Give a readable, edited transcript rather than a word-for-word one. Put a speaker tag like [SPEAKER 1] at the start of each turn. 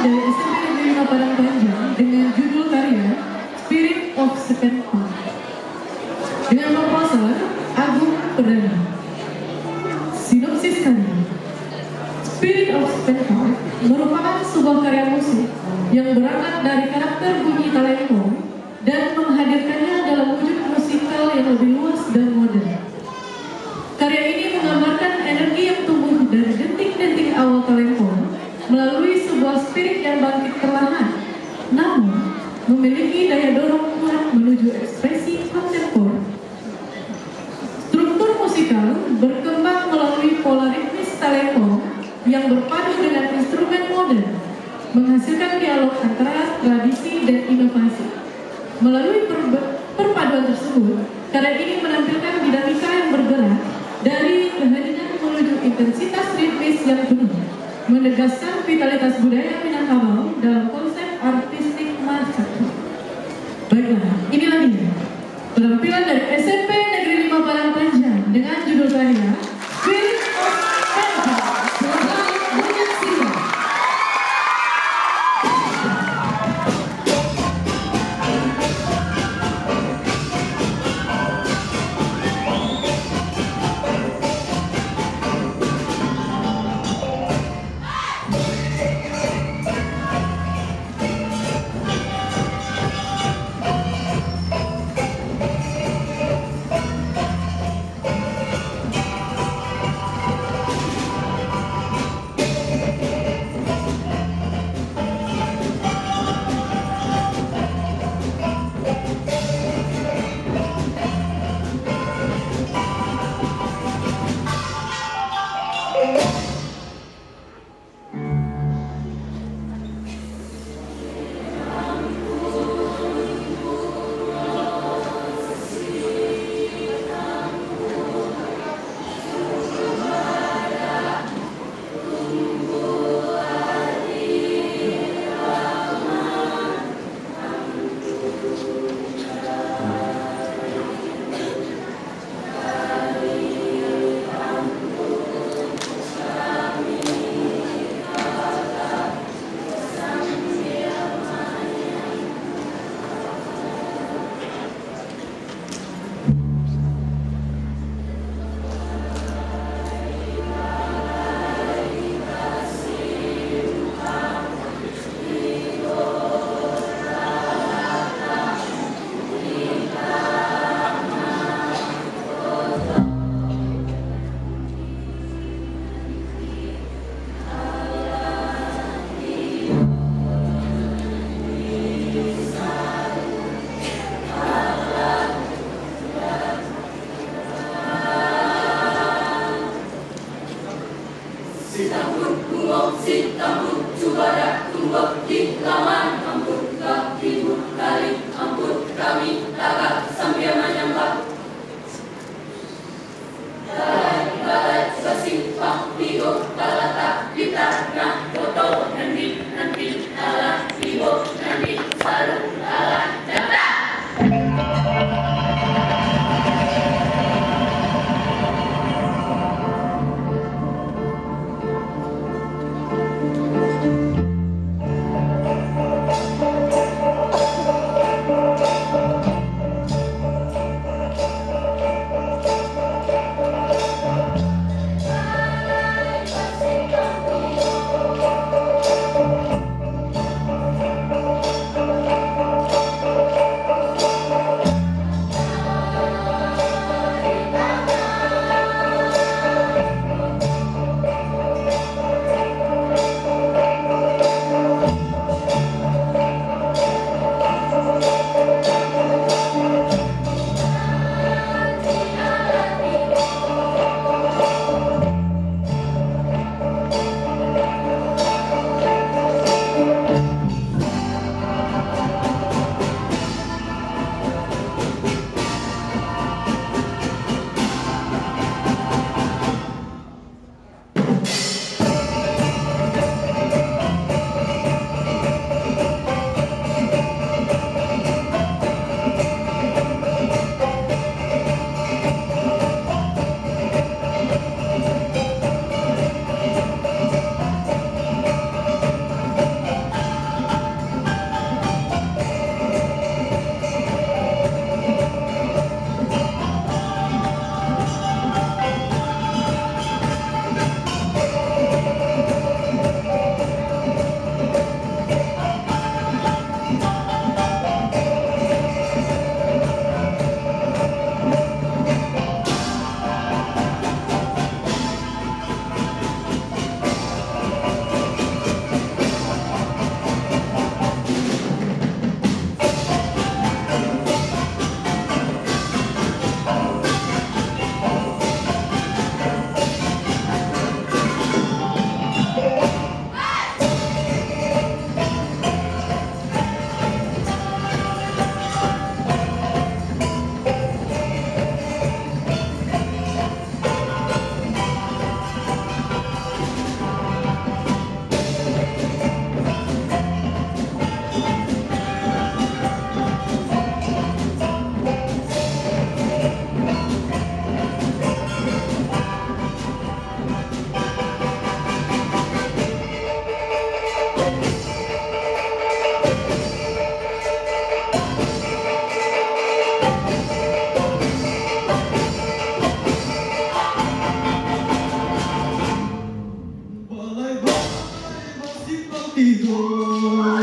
[SPEAKER 1] dari SMP Negeri 5 Padang Panjang dengan judul karya Spirit of Second Part dengan proposal Agung Perdana. Sinopsis karya. Spirit of Second Part merupakan sebuah karya musik yang berangkat dari karakter bunyi talempong dan menghadirkannya dalam wujud musikal yang lebih luas dan modern. Karya ini menggambarkan energi yang tumbuh dari denting-denting awal talempong melalui sebuah spirit yang bangkit perlahan, namun memiliki daya dorong kuat menuju ekspresi kontemporer. Struktur musikal berkembang melalui pola ritmis talempong yang berpadu dengan instrumen modern, menghasilkan dialog antara tradisi dan inovasi. Melalui perpaduan tersebut, karya ini menampilkan dinamika yang bergerak dari keheningan menuju intensitas ritmis yang penuh, menegaskan vitalitas budaya Minangkabau dalam konsep artistik marching. Baiklah, inilah dia penampilan dari SMP Negeri 5 Padang Panjang dengan judul karya Spirit of Second. Selamat menyaksikan.
[SPEAKER 2] Hidup